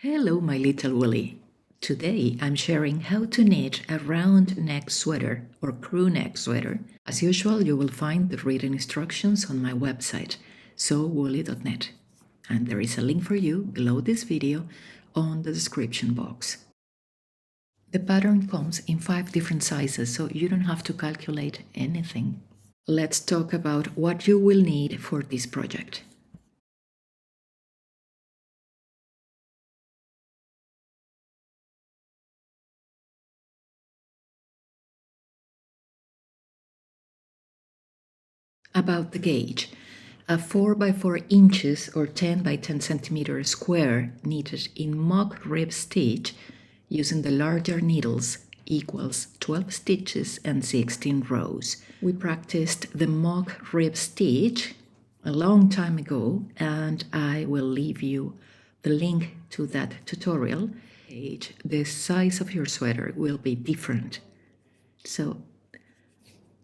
Hello, my little Willy. Today I'm sharing how to knit a round neck sweater or crew neck sweater. As usual, you will find the written instructions on my website, sewwoolly.net. And there is a link for you below this video on the description box. The pattern comes in 5 different sizes, so you don't have to calculate anything. Let's talk about what you will need for this project. About the gauge, a 4 by 4 inches or 10 by 10 centimeters square knitted in mock rib stitch using the larger needles equals 12 stitches and 16 rows. We practiced the mock rib stitch a long time ago, and I will leave you the link to that tutorial. The size of your sweater will be different, so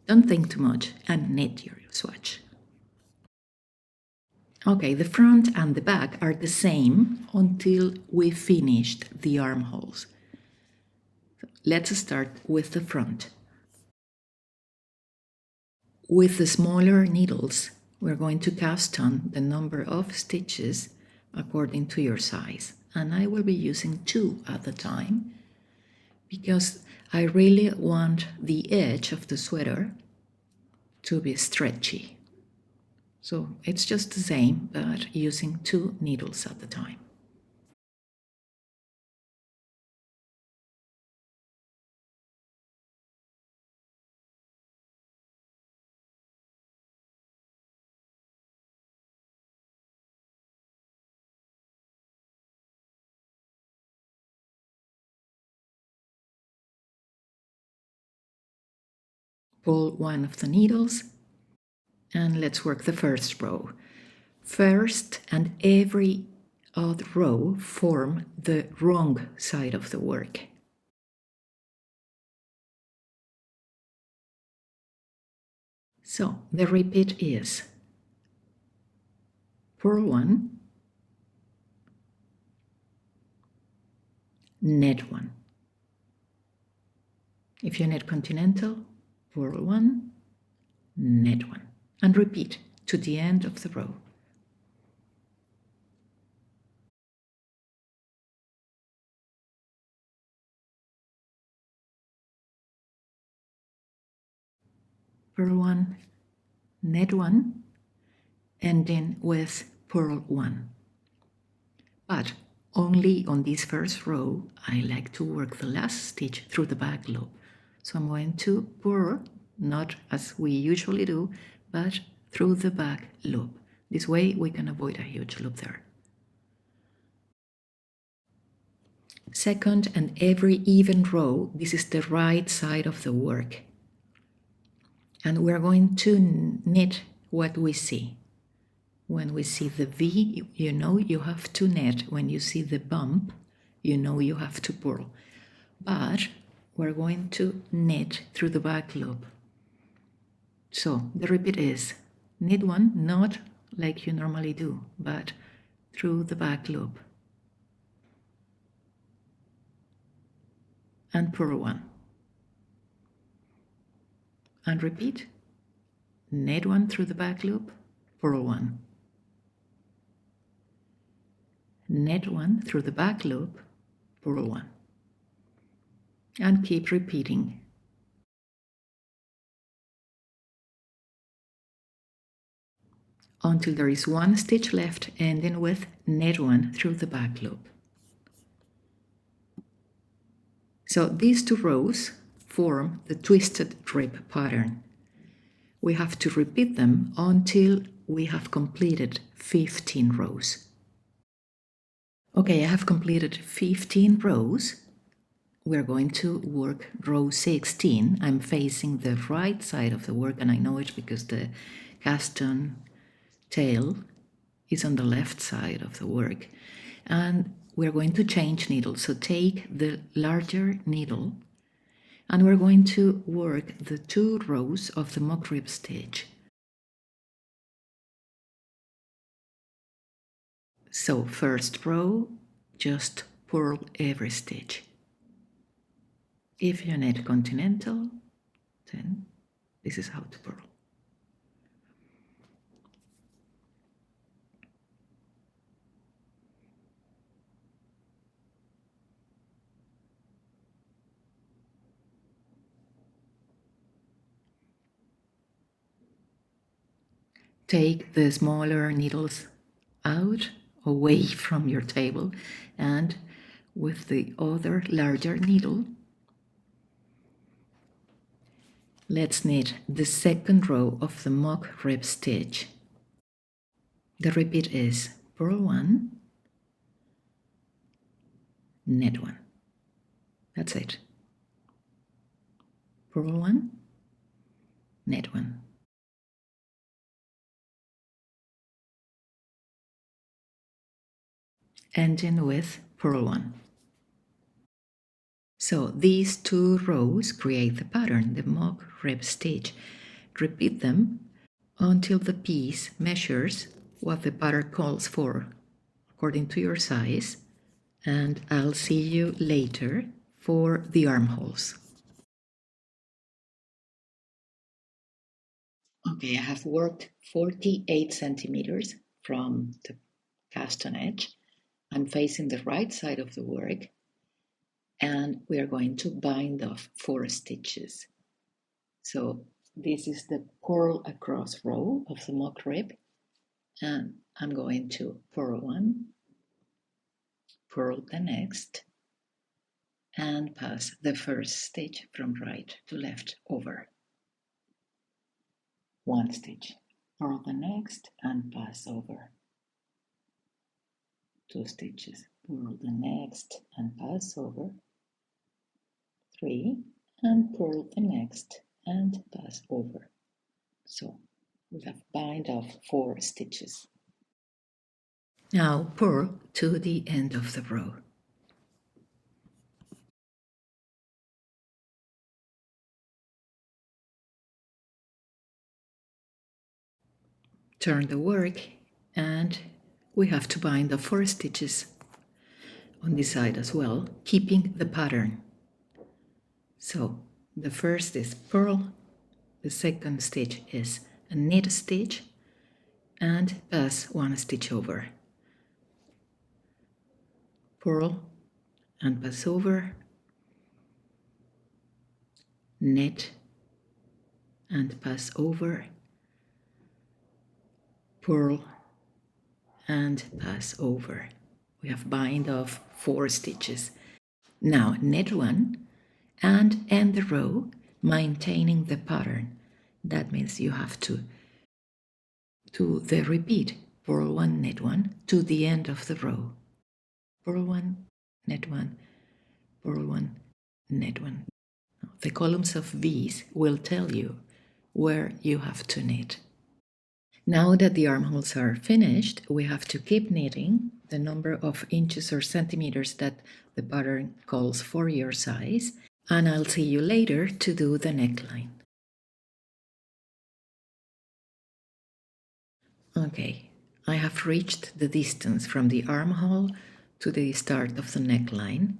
don't think too much and knit your swatch. Okay, the front and the back are the same until we finished the armholes. Let's start with the front. With the smaller needles, we're going to cast on the number of stitches according to your size. And I will be using 2 at a time because I really want the edge of the sweater to be stretchy. So it's just the same, but using 2 needles at a time. Pull one of the needles and let's work the first row. First and every other row form the wrong side of the work. So the repeat is purl 1, knit 1. If you knit continental, purl 1, knit 1, and repeat to the end of the row. Purl 1, knit 1, ending with purl 1. But only on this first row, I like to work the last stitch through the back loop. So I'm going to purl, not as we usually do, but through the back loop. This way we can avoid a huge loop there. Second and every even row, this is the right side of the work. And we're going to knit what we see. When we see the V, you know you have to knit. When you see the bump, you know you have to purl. But we're going to knit through the back loop. So the repeat is knit 1, not like you normally do, but through the back loop. And purl 1. And repeat, knit 1 through the back loop, purl 1. Knit 1 through the back loop, purl 1. And keep repeating. Until there is 1 stitch left, ending with knit 1 through the back loop. So these 2 rows form the twisted rib pattern. We have to repeat them until we have completed 15 rows. Okay, I have completed 15 rows. We're going to work row 16. I'm facing the right side of the work, and I know it because the cast-on tail is on the left side of the work. And we're going to change needles. So take the larger needle, and we're going to work the 2 rows of the mock rib stitch. So first row, just purl every stitch. If you knit continental, then this is how to purl. Take the smaller needles out, away from your table, and with the other larger needle, let's knit the second row of the mock rib stitch. The repeat is purl 1, knit 1. That's it. Purl 1, knit 1. Ending with purl 1. So these two rows create the pattern, the mock rib stitch. Repeat them until the piece measures what the pattern calls for according to your size, and I'll see you later for the armholes. Okay, I have worked 48 centimeters from the cast on edge. I'm facing the right side of the work, and we are going to bind off 4 stitches. So this is the purl across row of the mock rib, and I'm going to purl 1, purl the next, and pass the first stitch from right to left over. 1 stitch, purl the next and pass over. 2 stitches, purl the next and pass over. 3, and purl the next and pass over. So we have bind off 4 stitches. Now purl to the end of the row. Turn the work, and we have to bind the 4 stitches on this side as well, keeping the pattern. So the first is purl, the second stitch is a knit stitch, and pass 1 stitch over. Purl and pass over, knit and pass over, purl and pass over. We have bind off 4 stitches. Now knit 1 and end the row maintaining the pattern. That means you have to do the repeat, purl 1, knit 1 to the end of the row. Purl 1, knit 1, purl 1, knit 1. The columns of these will tell you where you have to knit. Now that the armholes are finished, we have to keep knitting the number of inches or centimeters that the pattern calls for your size, and I'll see you later to do the neckline. Okay, I have reached the distance from the armhole to the start of the neckline.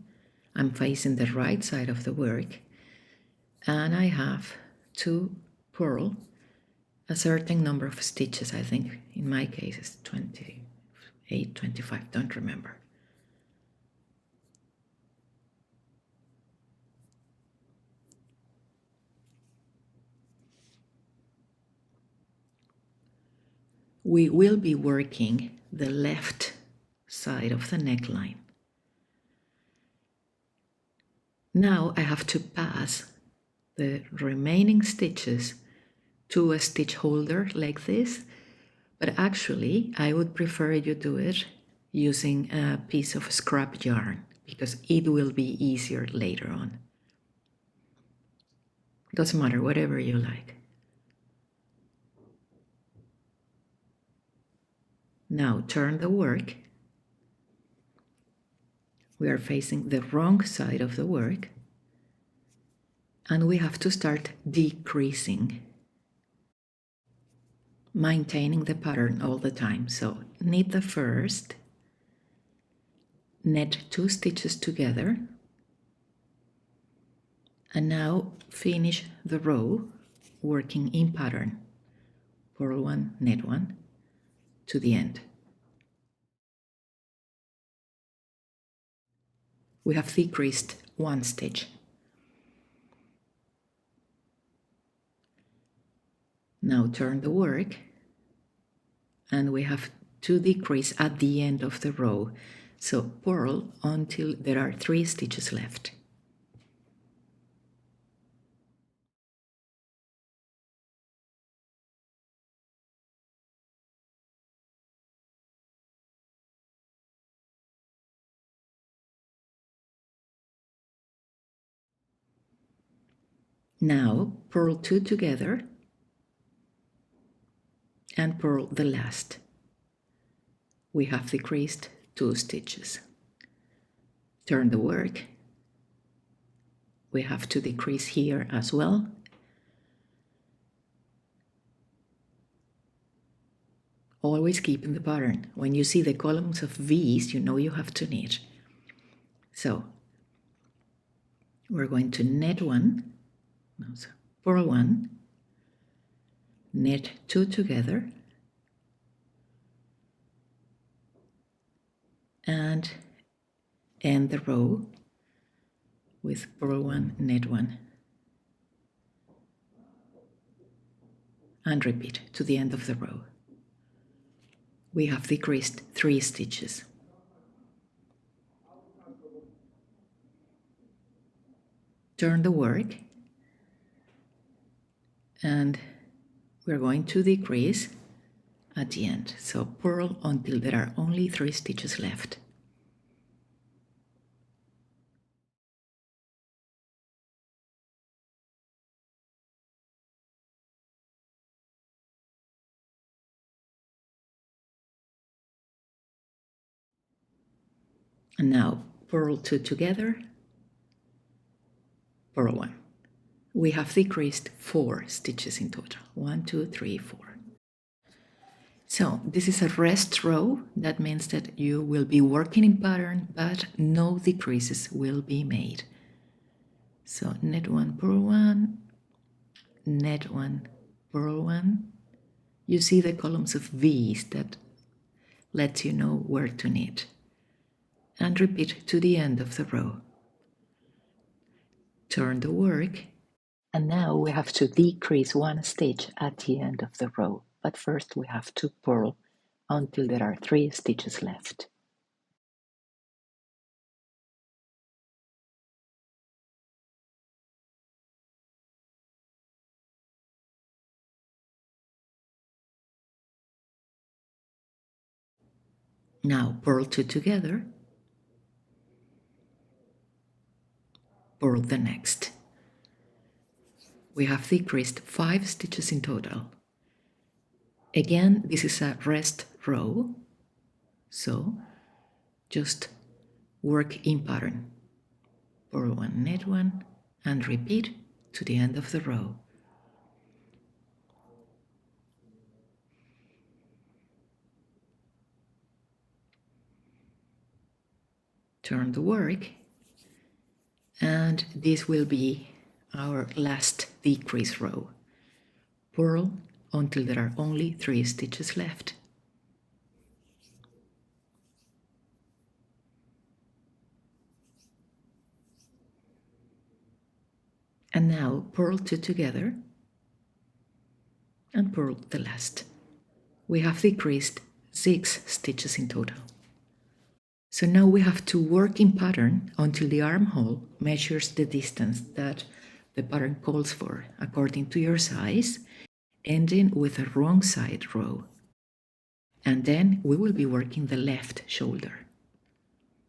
I'm facing the right side of the work, and I have to purl a certain number of stitches. I think in my case it's 28, 25, don't remember. We will be working the left side of the neckline. Now I have to pass the remaining stitches to a stitch holder like this, but actually I would prefer you do it using a piece of scrap yarn because it will be easier later on. Doesn't matter, whatever you like. Now turn the work. We are facing the wrong side of the work, and we have to start decreasing, maintaining the pattern all the time. So knit the first, Net 2 stitches together, and now finish the row working in pattern. Purl 1, net 1 to the end. We have decreased 1 stitch. Now turn the work, and we have to decrease at the end of the row, so purl until there are 3 stitches left. Now purl 2 together and purl the last. We have decreased 2 stitches. Turn the work. We have to decrease here as well. Always keep in the pattern. When you see the columns of V's, you know you have to knit. So we're going to net 1, purl 1, net 2 together, and end the row with purl 1, net 1, and repeat to the end of the row. We have decreased 3 stitches. Turn the work, and we're going to decrease at the end. So purl until there are only 3 stitches left. And now purl 2 together, purl 1. We have decreased 4 stitches in total. 1, 2, 3, 4. So this is a rest row. That means that you will be working in pattern, but no decreases will be made. So net 1, purl 1, net 1, purl 1. You see the columns of V's that lets you know where to knit. And repeat to the end of the row. Turn the work, and now we have to decrease 1 stitch at the end of the row, but first we have to purl until there are 3 stitches left. Now purl 2 together, purl the next. We have decreased 5 stitches in total. Again, this is a rest row, so just work in pattern. Purl 1, net 1, and repeat to the end of the row. Turn the work, and this will be our last decrease row. Purl until there are only 3 stitches left. And now purl 2 together and purl the last. We have decreased 6 stitches in total. So now we have to work in pattern until the armhole measures the distance that the pattern calls for according to your size, ending with a wrong side row. And then we will be working the left shoulder.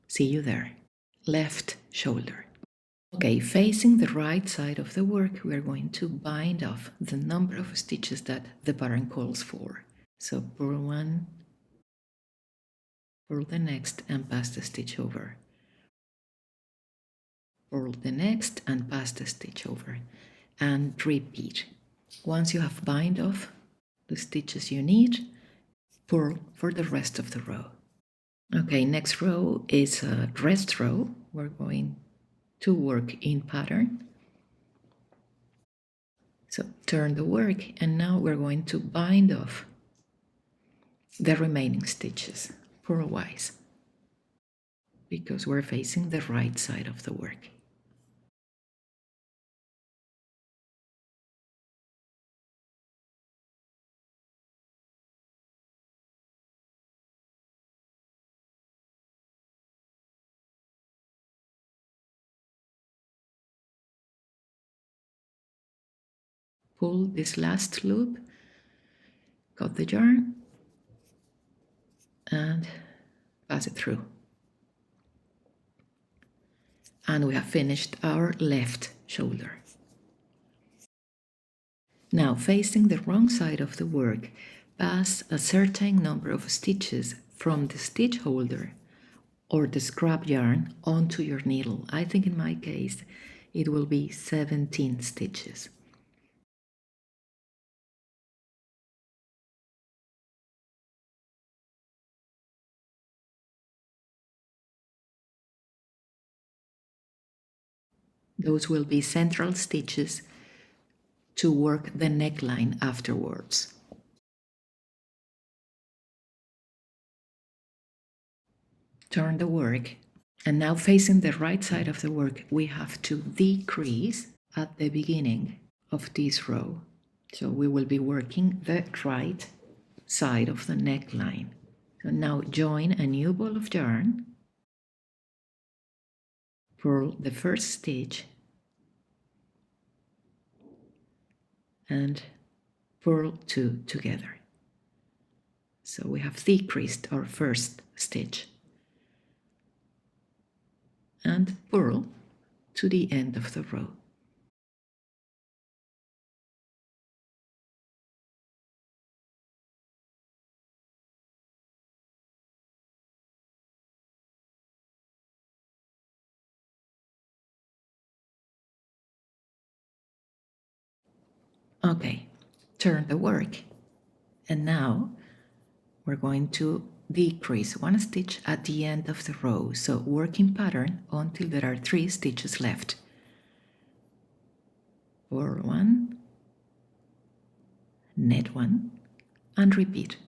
See you there. Left shoulder. Okay, facing the right side of the work, we are going to bind off the number of stitches that the pattern calls for. So purl 1, purl the next, and pass the stitch over. Purl the next and pass the stitch over. And repeat. Once you have bind off the stitches you need, purl for the rest of the row. Okay, next row is a rest row. We're going to work in pattern. So turn the work, and now we're going to bind off the remaining stitches purlwise because we're facing the right side of the work. Pull this last loop, cut the yarn, and pass it through. And we have finished our left shoulder. Now, facing the wrong side of the work, pass a certain number of stitches from the stitch holder or the scrap yarn onto your needle. I think in my case it will be 17 stitches. Those will be central stitches to work the neckline afterwards. Turn the work, and now facing the right side of the work, we have to decrease at the beginning of this row. So we will be working the right side of the neckline. So now join a new ball of yarn, purl the first stitch, and purl two together. So we have decreased our first stitch and purl to the end of the row. Okay, turn the work, and now we're going to decrease one stitch at the end of the row, so work in pattern until there are 3 stitches left. Purl one, knit one, and repeat.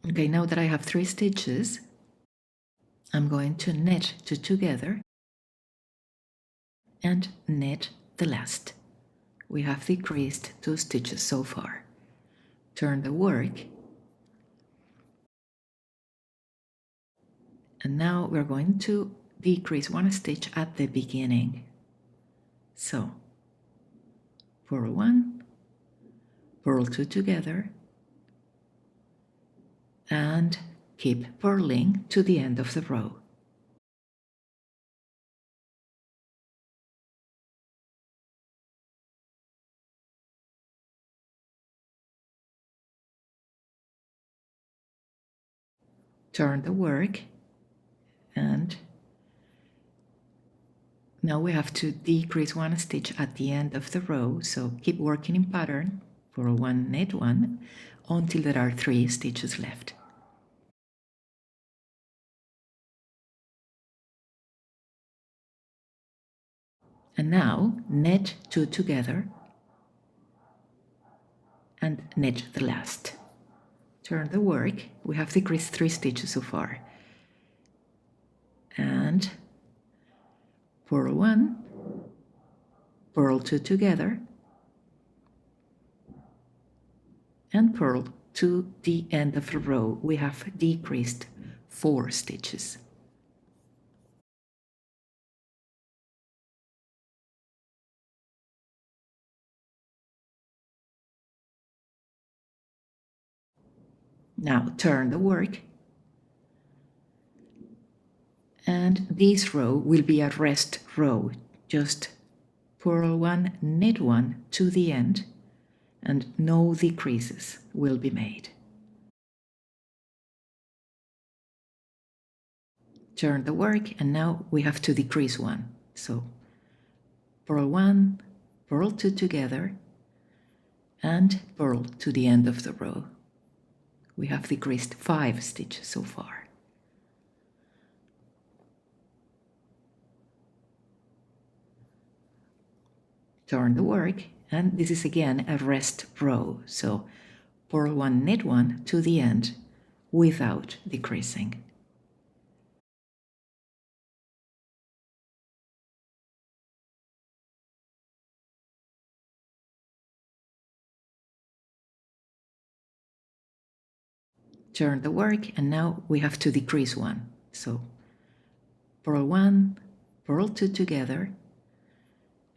Okay, now that I have 3 stitches, I'm going to knit 2 together and knit the last. We have decreased 2 stitches so far. Turn the work, and now we're going to decrease 1 stitch at the beginning. So purl 1, purl 2 together, and keep purling to the end of the row. Turn the work, and now we have to decrease 1 stitch at the end of the row, so keep working in pattern, purl 1, knit 1, until there are 3 stitches left. And now knit 2 together and knit the last. Turn the work, we have decreased 3 stitches so far, and purl 1, purl 2 together, and purl to the end of the row. We have decreased 4 stitches. Now turn the work, and this row will be a rest row. Just purl 1, knit 1 to the end, and no decreases will be made. turn the work, and now we have to decrease one. So purl 1, purl 2 together, and purl to the end of the row. We have decreased 5 stitches so far. Turn the work, and this is again a rest row, so purl 1, knit 1 to the end without decreasing. Turn the work, and now we have to decrease one. So purl 1, purl 2 together,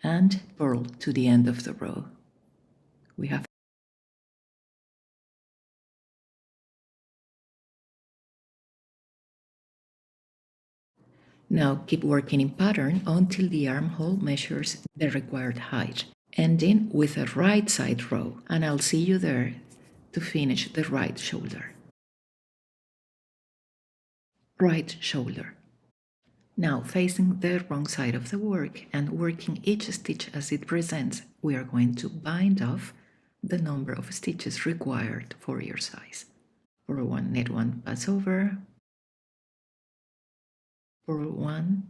and purl to the end of the row. We have now keep working in pattern until the armhole measures the required height, ending with a right side row, and I'll see you there to finish the right shoulder. Right shoulder. Now, facing the wrong side of the work and working each stitch as it presents, we are going to bind off the number of stitches required for your size. Purl 1, knit 1, pass over, purl 1,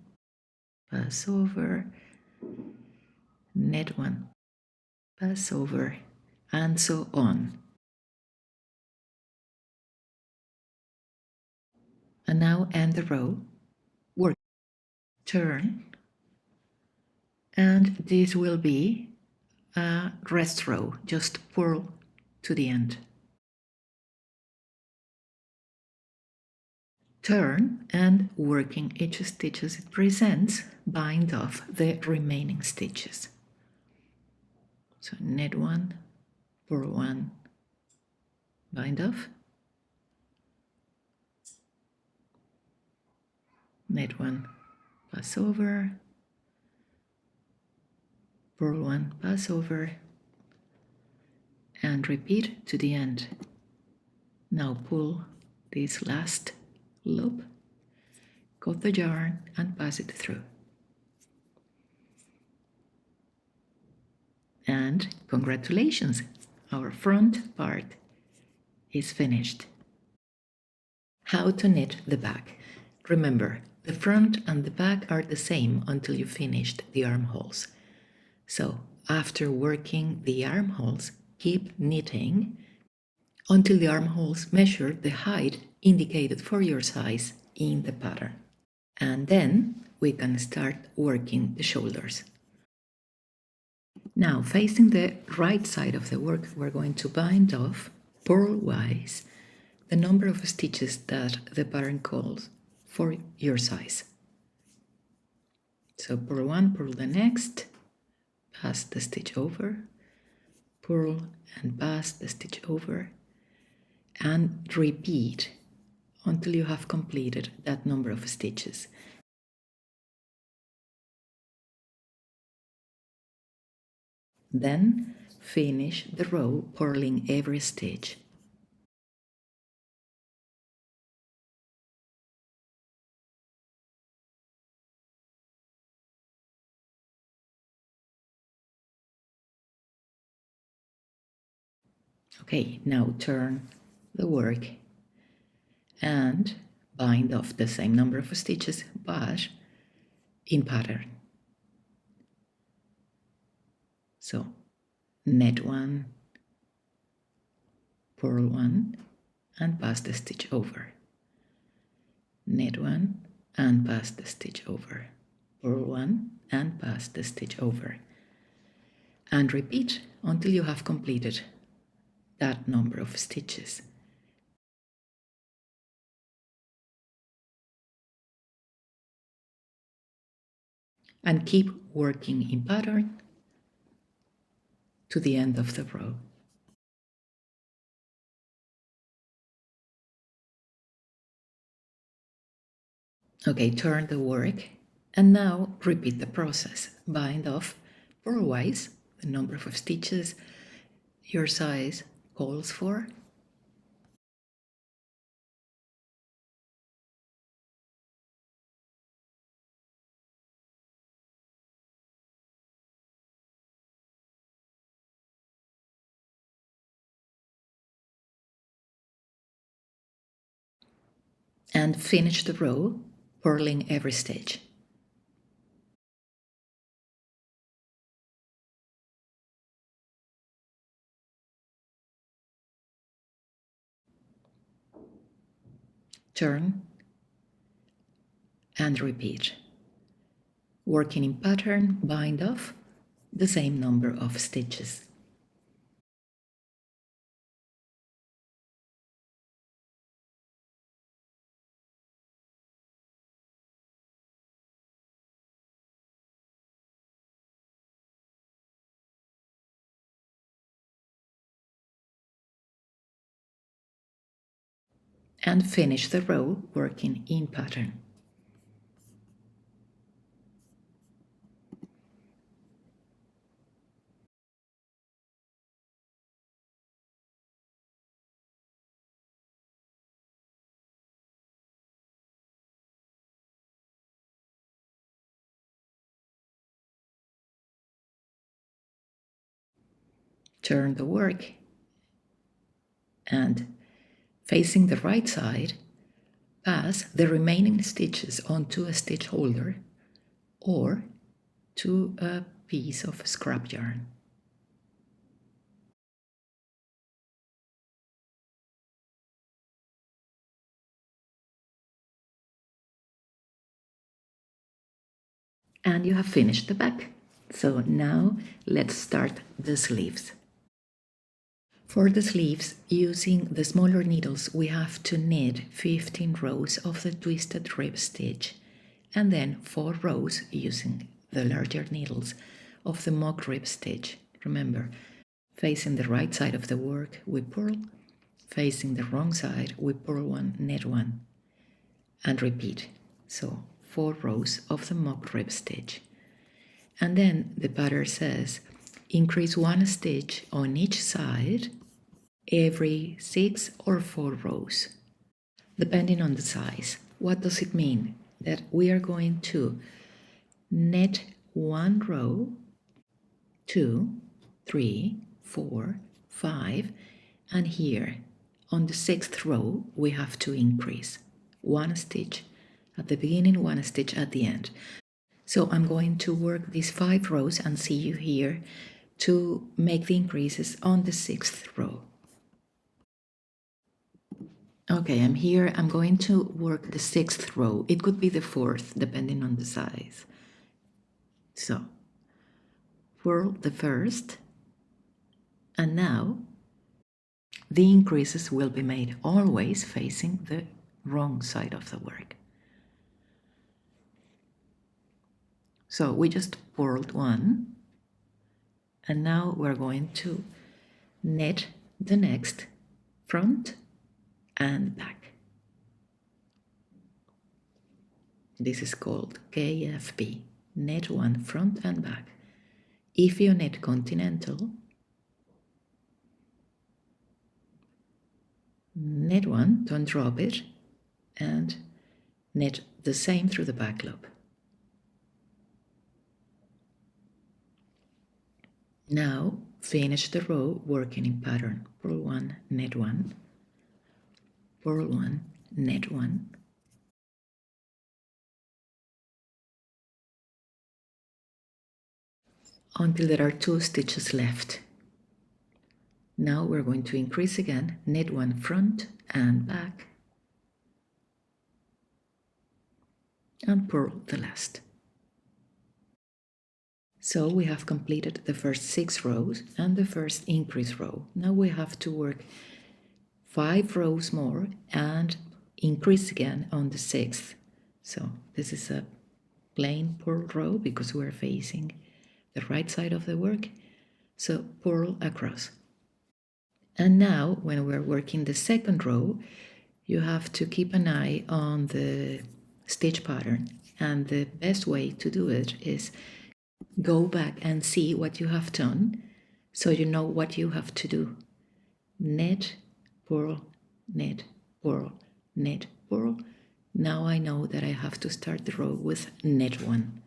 pass over, knit 1, pass over, and so on. And now end the row, work, turn, and this will be a rest row, just purl to the end. Turn, and working each stitch as it presents, bind off the remaining stitches. So knit 1, purl 1, bind off, knit 1, pass over, purl 1, pass over, and repeat to the end. Now pull this last loop, cut the yarn, and pass it through. And congratulations, our front part is finished. How to knit the back. Remember, the front and the back are the same until you finished the armholes. So after working the armholes, keep knitting until the armholes measure the height indicated for your size in the pattern. And then we can start working the shoulders. Now, facing the right side of the work, we're going to bind off, purl-wise, the number of stitches that the pattern calls for your size. So purl 1, purl the next, pass the stitch over, purl and pass the stitch over, and repeat until you have completed that number of stitches. Then finish the row purling every stitch. Okay, now turn the work and bind off the same number of stitches, but in pattern. So knit 1, purl 1, and pass the stitch over. Knit 1 and pass the stitch over. Purl 1 and pass the stitch over. And repeat until you have completed that number of stitches. And keep working in pattern to the end of the row. Okay, turn the work, and now repeat the process. Bind off purl-wise the number of stitches your size calls for. and finish the row purling every stitch. Turn and repeat. Working in pattern, bind off the same number of stitches. And finish the row working in pattern. Turn the work and facing the right side, pass the remaining stitches onto a stitch holder or to a piece of scrap yarn. And you have finished the back. So now let's start the sleeves. For the sleeves, using the smaller needles, we have to knit 15 rows of the twisted rib stitch and then 4 rows using the larger needles of the mock rib stitch. Remember, facing the right side of the work, we purl, facing the wrong side, we purl 1, knit 1, and repeat. So 4 rows of the mock rib stitch. And then the pattern says increase 1 stitch on each side every 6 or 4 rows, depending on the size. What does it mean? That we are going to knit 1 row, 2, 3, 4, 5, and here on the 6th row we have to increase 1 stitch at the beginning, 1 stitch at the end. So I'm going to work these 5 rows and see you here to make the increases on the 6th row. Okay, I'm here. I'm going to work the 6th row. It could be the 4th, depending on the size. So, purl the 1st, and now the increases will be made always facing the wrong side of the work. So we just purled 1, and now we're going to knit the next front and back. This is called KFB, knit 1 front and back. If you knit continental, knit 1, don't drop it, and knit the same through the back loop. Now finish the row working in pattern. Purl 1, knit 1, purl 1, knit 1, until there are 2 stitches left. Now we're going to increase again, knit 1 front and back, and purl the last. So we have completed the first 6 rows and the first increase row. Now we have to work 5 rows more and increase again on the 6th. So this is a plain purl row because we're facing the right side of the work. So purl across. And now when we're working the 2nd row, you have to keep an eye on the stitch pattern. And the best way to do it is go back and see what you have done so you know what you have to do. Knit, purl, knit, purl, knit, purl. Now I know that I have to start the row with knit 1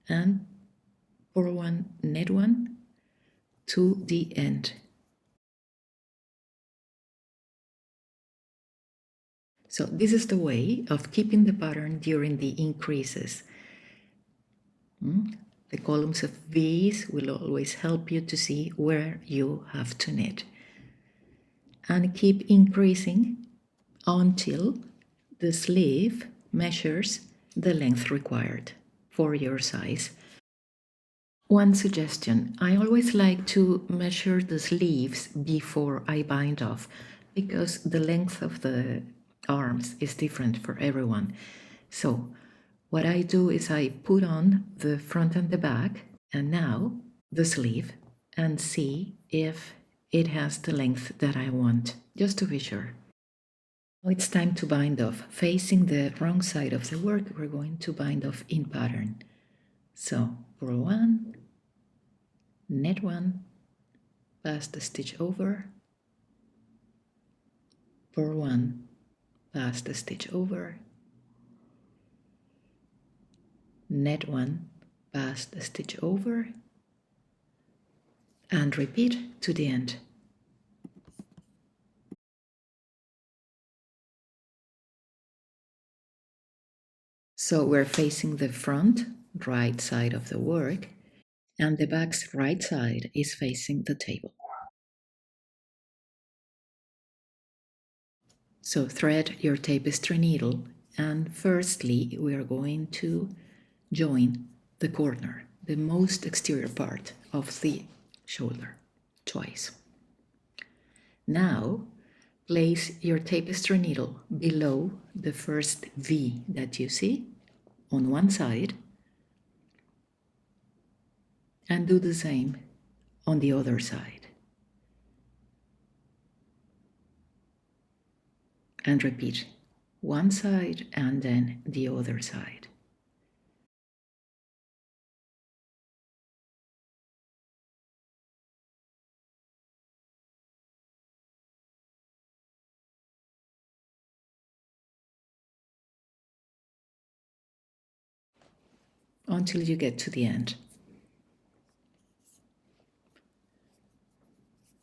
and purl 1, knit 1 to the end. So this is the way of keeping the pattern during the increases. The columns of V's will always help you to see where you have to knit. And keep increasing until the sleeve measures the length required for your size. One suggestion, I always like to measure the sleeves before I bind off because the length of the arms is different for everyone. So what I do is I put on the front and the back and now the sleeve and see if it has the length that I want, just to be sure. Now it's time to bind off. Facing the wrong side of the work, we're going to bind off in pattern. So purl one, knit one, pass the stitch over, purl one, pass the stitch over, knit one, pass the stitch over, and repeat to the end. So we're facing the front right side of the work, and the back's right side is facing the table. So thread your tapestry needle, and firstly we are going to join the corner, the most exterior part of the shoulder, twice. Now place your tapestry needle below the first V that you see on one side and do the same on the other side. And repeat one side and then the other side. Until you get to the end.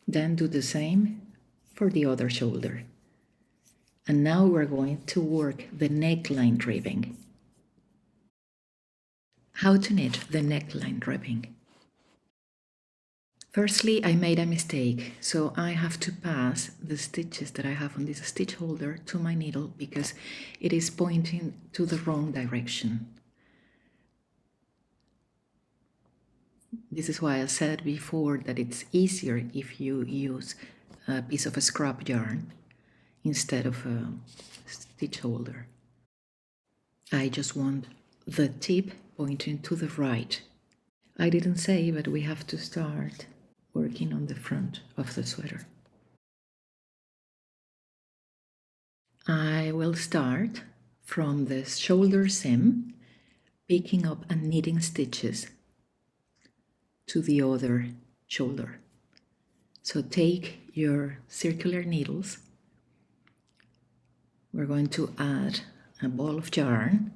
Then do the same for the other shoulder. And now we're going to work the neckline ribbing. How to knit the neckline ribbing. Firstly, I made a mistake, so I have to pass the stitches that I have on this stitch holder to my needle because it is pointing to the wrong direction. This is why I said before that it's easier if you use a piece of a scrap yarn instead of a stitch holder. I just want the tip pointing to the right. I didn't say, but we have to start working on the front of the sweater. I will start from the shoulder seam, picking up and knitting stitches to the other shoulder. So take your circular needles. We're going to add a ball of yarn,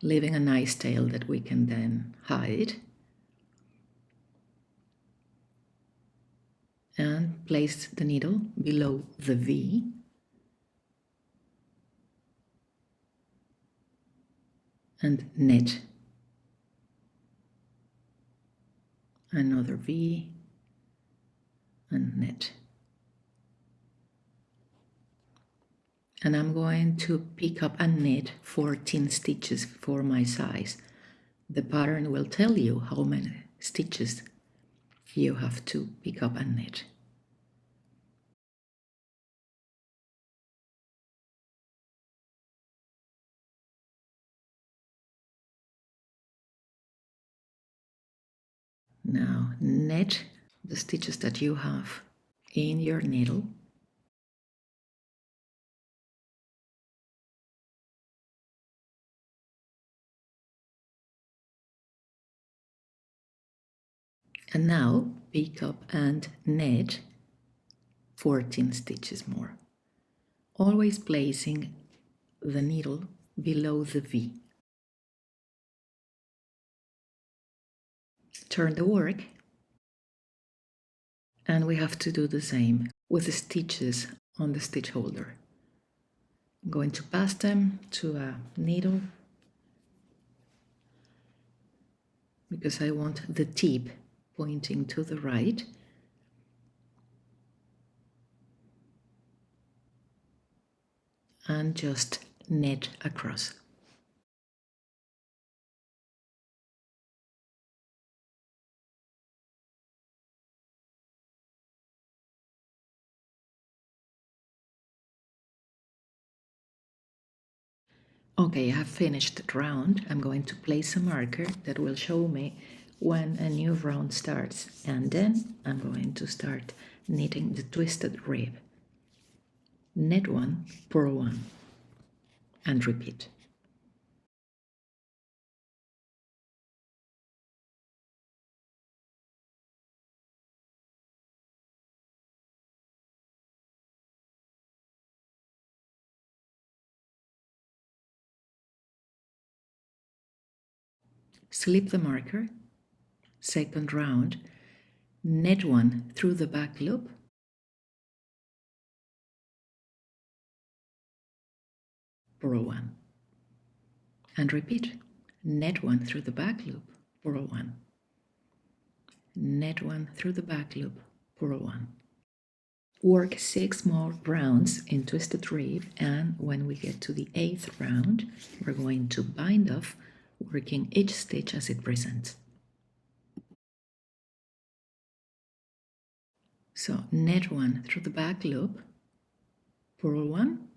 leaving a nice tail that we can then hide. And place the needle below the V. And knit. Another V and knit. And I'm going to pick up and knit 14 stitches for my size. The pattern will tell you how many stitches you have to pick up and knit. Now knit the stitches that you have in your needle. And now pick up and knit 14 stitches more, always placing the needle below the V. Turn the work, and we have to do the same with the stitches on the stitch holder. I'm going to pass them to a needle because I want the tip pointing to the right. And just knit across. Okay, I have finished the round. I'm going to place a marker that will show me when a new round starts, and then I'm going to start knitting the twisted rib. Knit one, purl one, and repeat. Slip the marker, second round, knit one through the back loop, purl one, and repeat. Knit one through the back loop, purl one, knit one through the back loop, purl one. Work 6 more rounds in twisted rib, and when we get to the 8th round, we're going to bind off, working each stitch as it presents. So knit one through the back loop, purl one,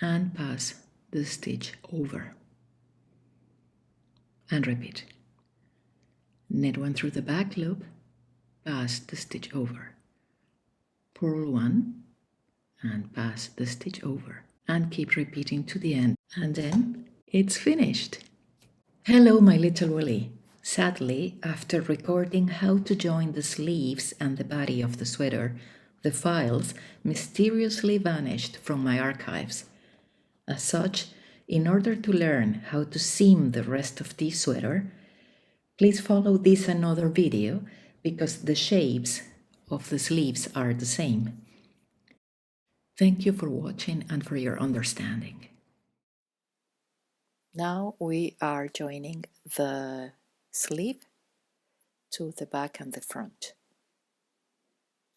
and pass the stitch over. And repeat. Knit one through the back loop, pass the stitch over. Purl one, and pass the stitch over. And keep repeating to the end. And then it's finished. Hello, my little Willy. Sadly, after recording how to join the sleeves and the body of the sweater, the files mysteriously vanished from my archives. As such, in order to learn how to seam the rest of this sweater, please follow this another video because the shapes of the sleeves are the same. Thank you for watching and for your understanding. Now we are joining the sleeve to the back and the front,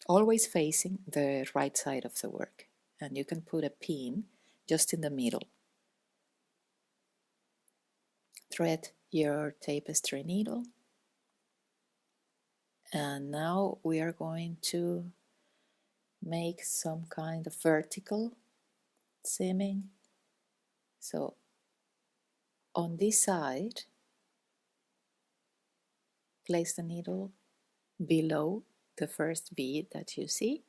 always facing the right side of the work, and you can put a pin just in the middle. Thread your tapestry needle, and now we are going to make some kind of vertical seaming. So on this side, place the needle below the first bead that you see,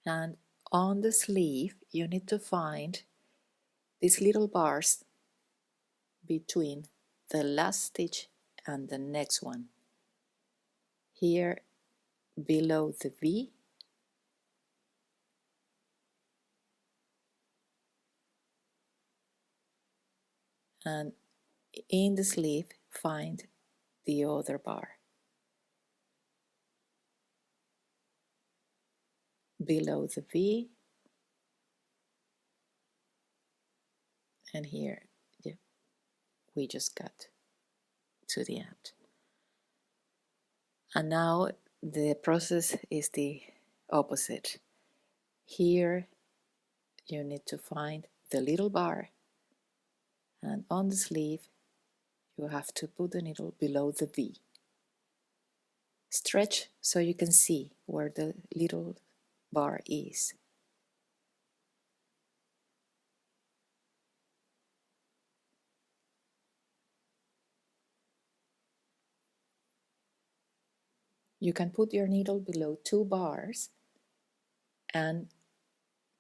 and on the sleeve you need to find these little bars between the last stitch and the next one. Here below the V, and in the sleeve find the other bar. Below the V, and here we just got to the end. And now the process is the opposite. Here you need to find the little bar, and on the sleeve you have to put the needle below the V. Stretch so you can see where the little bar is. You can put your needle below 2 bars and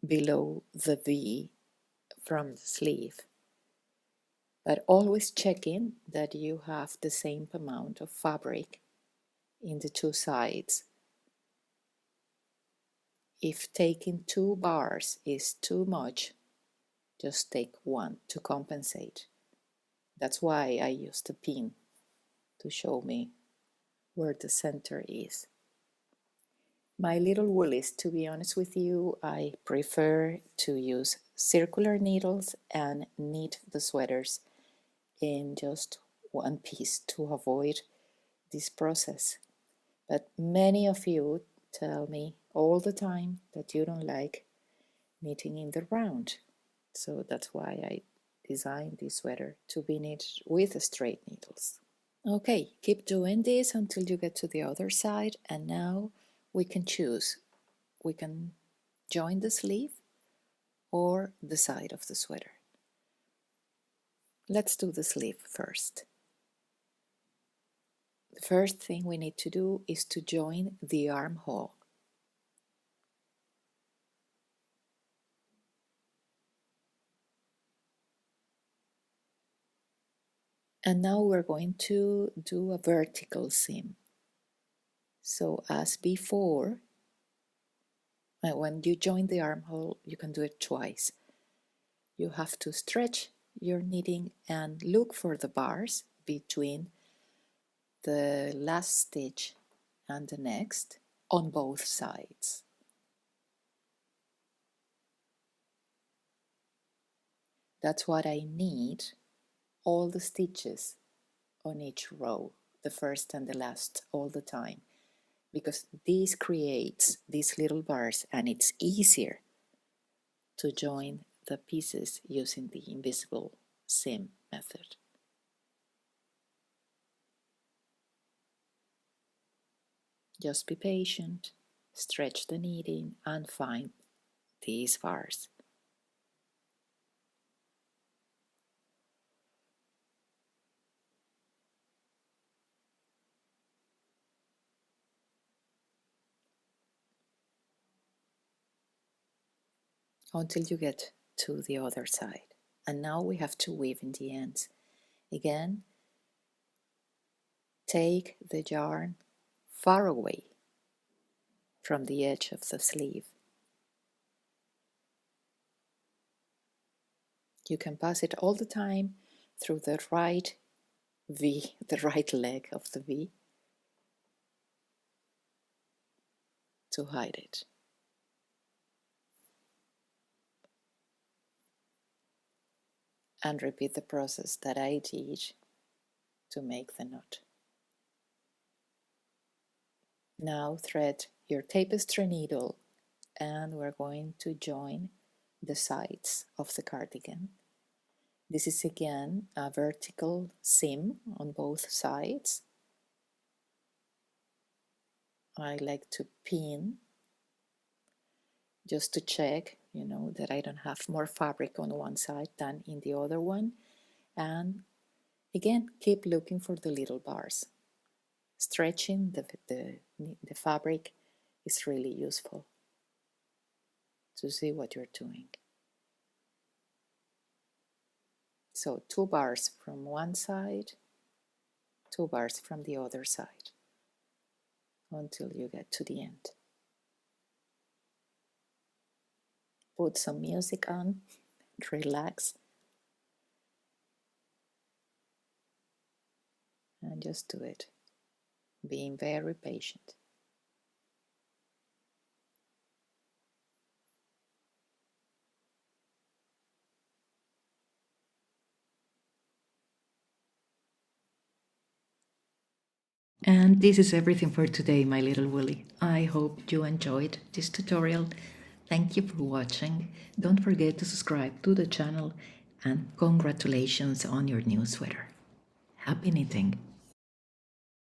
below the V from the sleeve, but always checking that you have the same amount of fabric in the 2 sides. If taking 2 bars is too much, just take 1 to compensate. That's why I used a pin to show me where the center is. My little woolies, to be honest with you, I prefer to use circular needles and knit the sweaters in just one piece to avoid this process. But many of you tell me all the time that you don't like knitting in the round. So that's why I designed this sweater to be knit with straight needles. Okay, keep doing this until you get to the other side, and now we can choose. We can join the sleeve or the side of the sweater. Let's do the sleeve first. The first thing we need to do is to join the armhole. And now we're going to do a vertical seam. So as before, when you join the armhole, you can do it twice. You have to stretch your knitting and look for the bars between the last stitch and the next on both sides. That's what I need, all the stitches on each row, the first and the last, all the time, because this creates these little bars and it's easier to join the pieces using the invisible seam method. Just be patient, stretch the knitting and find these bars. Until you get to the other side. And now we have to weave in the ends. Again, take the yarn far away from the edge of the sleeve. You can pass it all the time through the right V, the right leg of the V, to hide it. And repeat the process that I did to make the knot. Now thread your tapestry needle and we're going to join the sides of the cardigan. This is again a vertical seam on both sides. I like to pin just to check, that I don't have more fabric on one side than in the other one. And again, keep looking for the little bars. Stretching the fabric is really useful to see what you're doing. So 2 bars from one side, 2 bars from the other side, until you get to the end. Put some music on, relax, and just do it, being very patient. And this is everything for today, my little woolly. I hope you enjoyed this tutorial. Thank you for watching. Don't forget to subscribe to the channel and congratulations on your new sweater. Happy knitting!